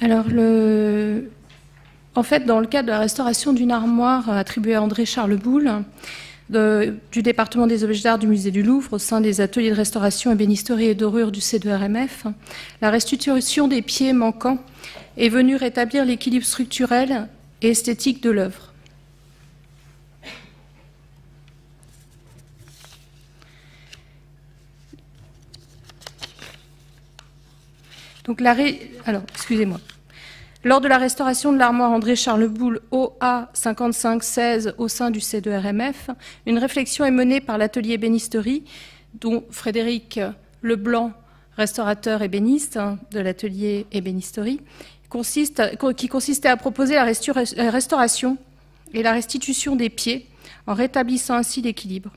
Alors, en fait, dans le cadre de la restauration d'une armoire attribuée à André Charles Boulle, du département des objets d'art du musée du Louvre, au sein des ateliers de restauration ébénisterie et dorure du C2RMF, la restitution des pieds manquants est venue rétablir l'équilibre structurel et esthétique de l'œuvre. Donc, alors, excusez-moi. Lors de la restauration de l'armoire André Charles Boulle OA 5516 au sein du C2RMF, une réflexion est menée par l'atelier ébénisterie, dont Frédéric Leblanc, restaurateur ébéniste de l'atelier ébénisterie, qui consistait à proposer la restauration et la restitution des pieds en rétablissant ainsi l'équilibre.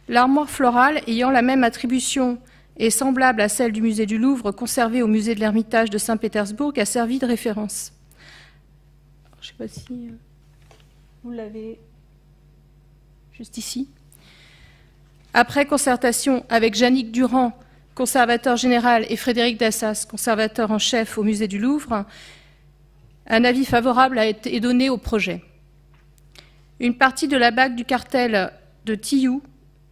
L'armoire florale ayant la même attribution et semblable à celle du musée du Louvre, conservée au musée de l'Ermitage de Saint-Pétersbourg, a servi de référence. Alors, je ne sais pas si vous l'avez juste ici. Après concertation avec Jannick Durand, conservateur général, et Frédéric Dassas, conservateur en chef au musée du Louvre, un avis favorable a été donné au projet. Une partie de la bague du cartel de Tillou,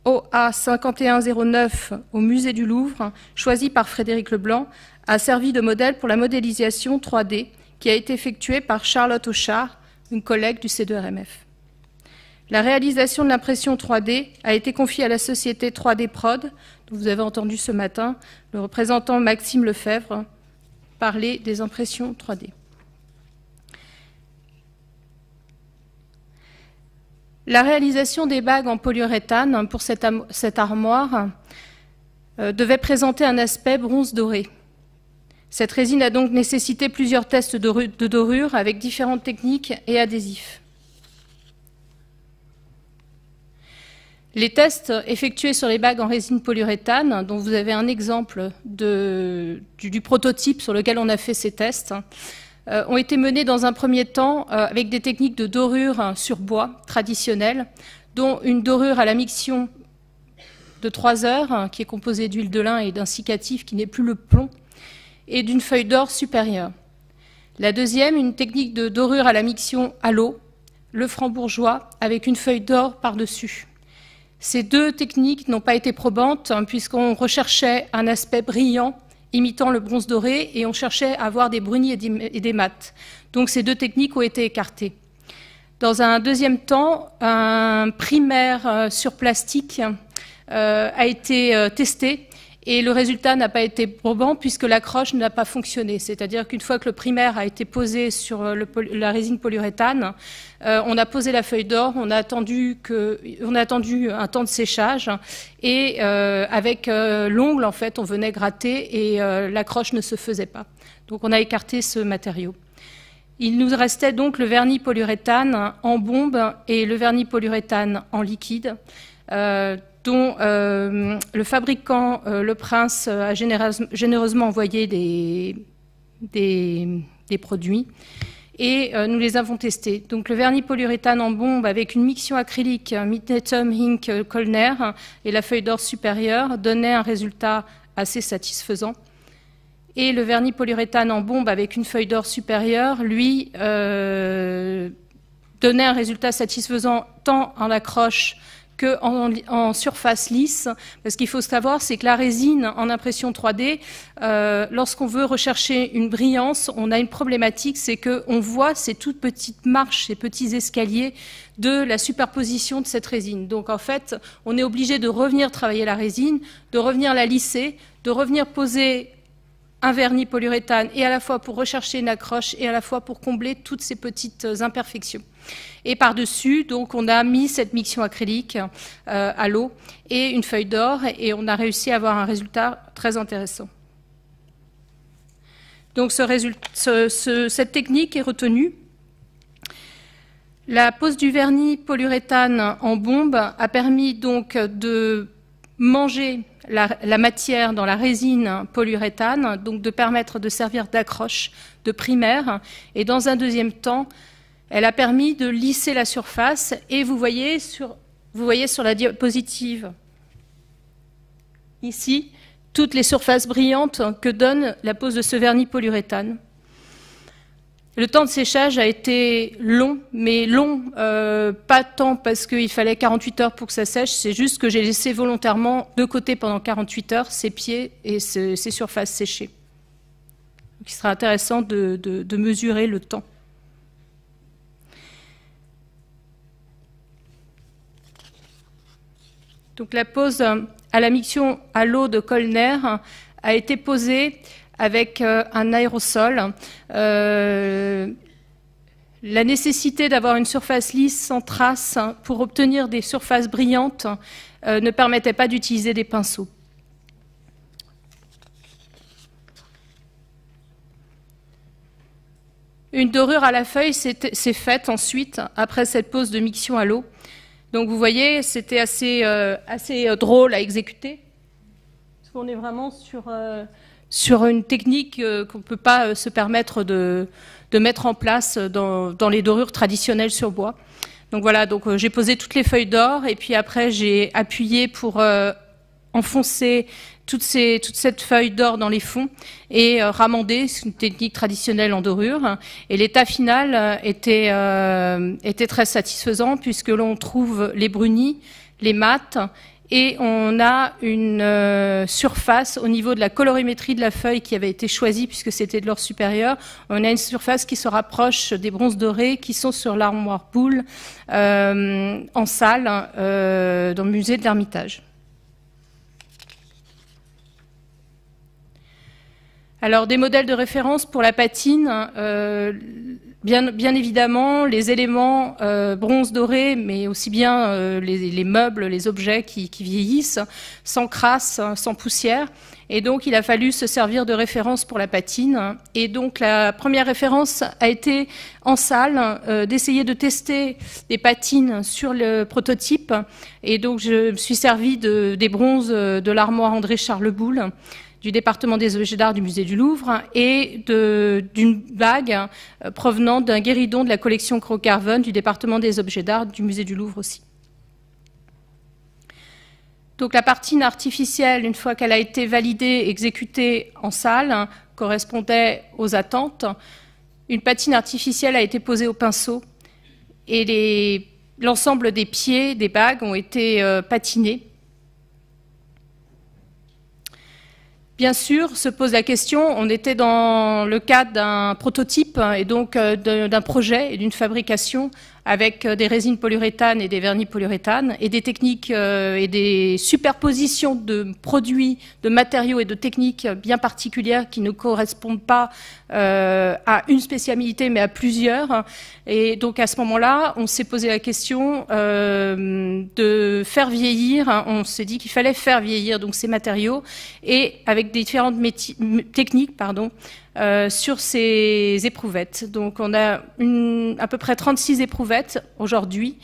OA 5109 au musée du Louvre, choisi par Frédéric Leblanc, a servi de modèle pour la modélisation 3D qui a été effectuée par Charlotte Auchard, une collègue du C2RMF. La réalisation de l'impression 3D a été confiée à la société 3D Prod, dont vous avez entendu ce matin le représentant Maxime Lefebvre parler des impressions 3D. La réalisation des bagues en polyuréthane pour cette armoire devait présenter un aspect bronze doré. Cette résine a donc nécessité plusieurs tests de dorure avec différentes techniques et adhésifs. Les tests effectués sur les bagues en résine polyuréthane, dont vous avez un exemple du prototype sur lequel on a fait ces tests, ont été menés dans un premier temps avec des techniques de dorure sur bois traditionnelles, dont une dorure à la miction de 3 heures, qui est composée d'huile de lin et d'un cicatif qui n'est plus le plomb, et d'une feuille d'or supérieure. La deuxième, une technique de dorure à la miction à l'eau, le franc-bourgeois, avec une feuille d'or par-dessus. Ces deux techniques n'ont pas été probantes, puisqu'on recherchait un aspect brillant imitant le bronze doré, et on cherchait à avoir des brunis et des mats. Donc ces deux techniques ont été écartées. Dans un deuxième temps, un primaire sur plastique a été testé, et le résultat n'a pas été probant puisque l'accroche n'a pas fonctionné. C'est-à-dire qu'une fois que le primaire a été posé sur la résine polyuréthane, on a posé la feuille d'or, on a attendu un temps de séchage, et avec l'ongle, en fait, on venait gratter et l'accroche ne se faisait pas. Donc on a écarté ce matériau. Il nous restait donc le vernis polyuréthane en bombe et le vernis polyuréthane en liquide, dont le fabricant, le Prince, a généreusement envoyé des produits, et nous les avons testés. Donc le vernis polyuréthane en bombe avec une miction acrylique Midnetum Ink Kollner et la feuille d'or supérieure donnait un résultat assez satisfaisant. Et le vernis polyuréthane en bombe avec une feuille d'or supérieure, lui, donnait un résultat satisfaisant tant en accroche qu'en surface lisse, parce qu'il faut savoir, c'est que la résine en impression 3D, lorsqu'on veut rechercher une brillance, on a une problématique, c'est qu'on voit ces toutes petites marches, ces petits escaliers de la superposition de cette résine. Donc en fait, on est obligé de revenir travailler la résine, de revenir la lisser, de revenir poser un vernis polyuréthane, et à la fois pour rechercher une accroche, et à la fois pour combler toutes ces petites imperfections. Et par-dessus, donc, on a mis cette miction acrylique à l'eau et une feuille d'or, et on a réussi à avoir un résultat très intéressant. Donc cette technique est retenue. La pose du vernis polyuréthane en bombe a permis donc de manger la matière dans la résine polyuréthane, donc de permettre de servir d'accroche, de primaire, et dans un deuxième temps, elle a permis de lisser la surface, et vous voyez sur la diapositive ici toutes les surfaces brillantes que donne la pose de ce vernis polyuréthane. Le temps de séchage a été long, mais long, pas tant parce qu'il fallait 48 heures pour que ça sèche, c'est juste que j'ai laissé volontairement de côté pendant 48 heures ces pieds et ces surfaces séchées. Donc, il sera intéressant de mesurer le temps. Donc la pose à la miction à l'eau de Kollner a été posée avec un aérosol. La nécessité d'avoir une surface lisse sans trace pour obtenir des surfaces brillantes ne permettait pas d'utiliser des pinceaux. Une dorure à la feuille s'est faite ensuite, après cette pose de miction à l'eau. Donc vous voyez, c'était assez drôle à exécuter. Parce qu'on est vraiment sur une technique qu'on ne peut pas se permettre de mettre en place dans les dorures traditionnelles sur bois. Donc voilà, donc j'ai posé toutes les feuilles d'or et puis après j'ai appuyé pour enfoncer toute cette feuille d'or dans les fonds et ramander, c'est une technique traditionnelle en dorure. Et l'état final était très satisfaisant puisque l'on trouve les brunis, les mats, et on a une surface au niveau de la colorimétrie de la feuille qui avait été choisie puisque c'était de l'or supérieur. On a une surface qui se rapproche des bronzes dorés qui sont sur l'armoire Boulle en salle dans le musée de l'Ermitage. Alors, des modèles de référence pour la patine, bien évidemment, les éléments bronze doré, mais aussi bien les meubles, les objets qui vieillissent, sans crasse, sans poussière. Et donc, il a fallu se servir de référence pour la patine. Et donc, la première référence a été en salle, d'essayer de tester des patines sur le prototype. Et donc, je me suis servi des bronzes de l'armoire André-Charles Boulle, du département des objets d'art du musée du Louvre et d'une bague provenant d'un guéridon de la collection Crocarven du département des objets d'art du musée du Louvre aussi. Donc la patine artificielle, une fois qu'elle a été validée, exécutée en salle, correspondait aux attentes. Une patine artificielle a été posée au pinceau et l'ensemble des pieds des bagues ont été patinés. Bien sûr, se pose la question, on était dans le cadre d'un prototype et donc d'un projet et d'une fabrication avec des résines polyuréthanes et des vernis polyuréthanes et des techniques et des superpositions de produits, de matériaux et de techniques bien particulières qui ne correspondent pas à une spécialité mais à plusieurs. Et donc à ce moment-là, on s'est posé la question de faire vieillir, on s'est dit qu'il fallait faire vieillir donc ces matériaux et avec différentes techniques, sur ces éprouvettes. Donc on a à peu près 36 éprouvettes aujourd'hui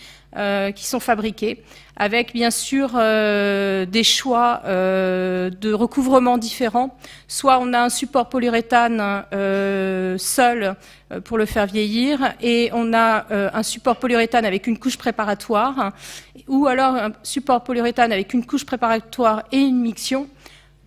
qui sont fabriquées, avec bien sûr des choix de recouvrement différents. Soit on a un support polyuréthane seul pour le faire vieillir, et on a un support polyuréthane avec une couche préparatoire, ou alors un support polyuréthane avec une couche préparatoire et une miction,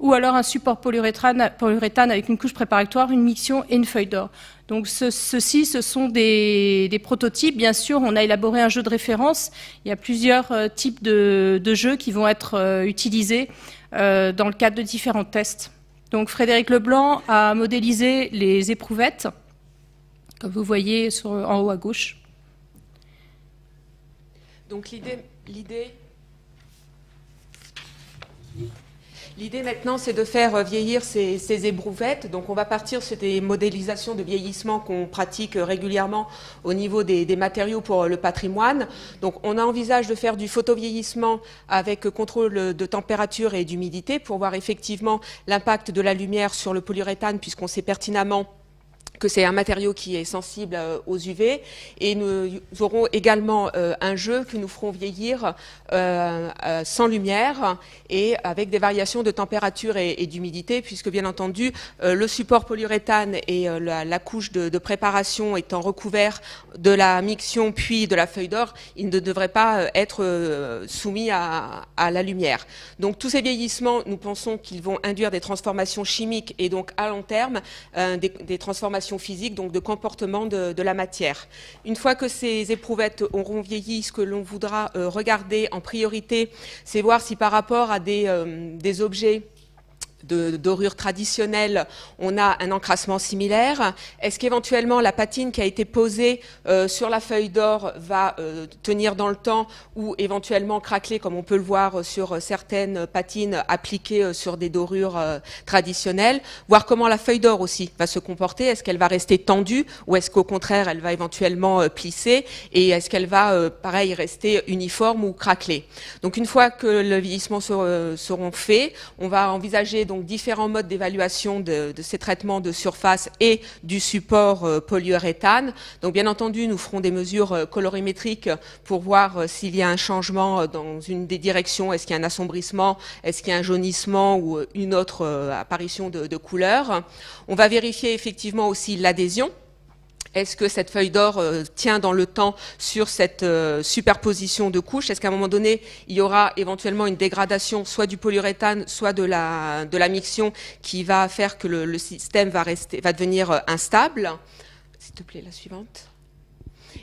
ou alors un support polyuréthane avec une couche préparatoire, une miction et une feuille d'or. Donc ceci, ce sont des prototypes. Bien sûr, on a élaboré un jeu de référence. Il y a plusieurs types de jeux qui vont être utilisés dans le cadre de différents tests. Donc Frédéric Leblanc a modélisé les éprouvettes, comme vous voyez en haut à gauche. Donc L'idée maintenant, c'est de faire vieillir ces éprouvettes. Donc on va partir sur des modélisations de vieillissement qu'on pratique régulièrement au niveau des matériaux pour le patrimoine. Donc on envisage de faire du photovieillissement avec contrôle de température et d'humidité pour voir effectivement l'impact de la lumière sur le polyuréthane, puisqu'on sait pertinemment que c'est un matériau qui est sensible aux UV, et nous aurons également un jeu que nous ferons vieillir sans lumière et avec des variations de température et d'humidité, puisque bien entendu le support polyuréthane et la couche de préparation étant recouvert de la miction puis de la feuille d'or, il ne devrait pas être soumis à la lumière. Donc tous ces vieillissements, nous pensons qu'ils vont induire des transformations chimiques et donc à long terme des transformations physiques, donc de comportement de la matière. Une fois que ces éprouvettes auront vieilli, ce que l'on voudra regarder en priorité, c'est voir si par rapport à des objets de dorure traditionnelle, on a un encrassement similaire. Est-ce qu'éventuellement la patine qui a été posée sur la feuille d'or va tenir dans le temps ou éventuellement craqueler, comme on peut le voir sur certaines patines appliquées sur des dorures traditionnelles. Voir comment la feuille d'or aussi va se comporter. Est-ce qu'elle va rester tendue ou est-ce qu'au contraire elle va éventuellement plisser, et est-ce qu'elle va pareil rester uniforme ou craqueler. Donc une fois que le vieillissement seront faits, on va envisager donc différents modes d'évaluation de ces traitements de surface et du support polyuréthane. Donc bien entendu, nous ferons des mesures colorimétriques pour voir s'il y a un changement dans une des directions, est-ce qu'il y a un assombrissement, est-ce qu'il y a un jaunissement ou une autre apparition de couleur. On va vérifier effectivement aussi l'adhésion. Est-ce que cette feuille d'or tient dans le temps sur cette superposition de couches? Est-ce qu'à un moment donné, il y aura éventuellement une dégradation soit du polyuréthane, soit de la miction qui va faire que le système va devenir instable? S'il te plaît, la suivante.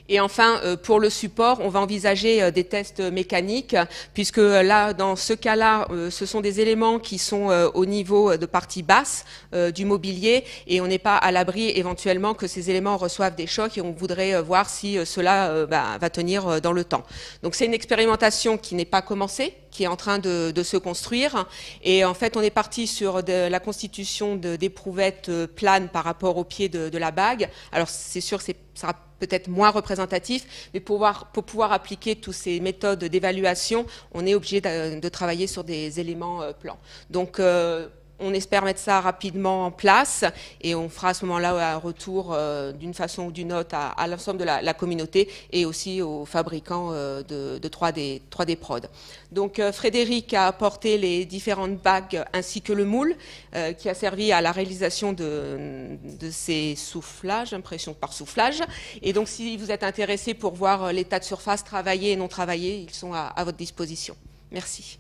Et enfin, pour le support, on va envisager des tests mécaniques, puisque là, dans ce cas-là, ce sont des éléments qui sont au niveau de partie basse du mobilier, et on n'est pas à l'abri éventuellement que ces éléments reçoivent des chocs, et on voudrait voir si cela va tenir dans le temps. Donc c'est une expérimentation qui n'est pas commencée, qui est en train de se construire, et en fait on est parti sur la constitution d'éprouvettes planes par rapport au pied de la bague. Alors c'est sûr, ça sera peut-être moins représentatif, mais pour pouvoir appliquer toutes ces méthodes d'évaluation, on est obligé de travailler sur des éléments plans. Donc on espère mettre ça rapidement en place, et on fera à ce moment-là un retour d'une façon ou d'une autre à l'ensemble de la communauté et aussi aux fabricants de 3D Prod. Donc Frédéric a apporté les différentes bagues ainsi que le moule qui a servi à la réalisation de ces soufflages, impression par soufflage. Et donc si vous êtes intéressé pour voir l'état de surface travaillé et non travaillé, ils sont à votre disposition. Merci.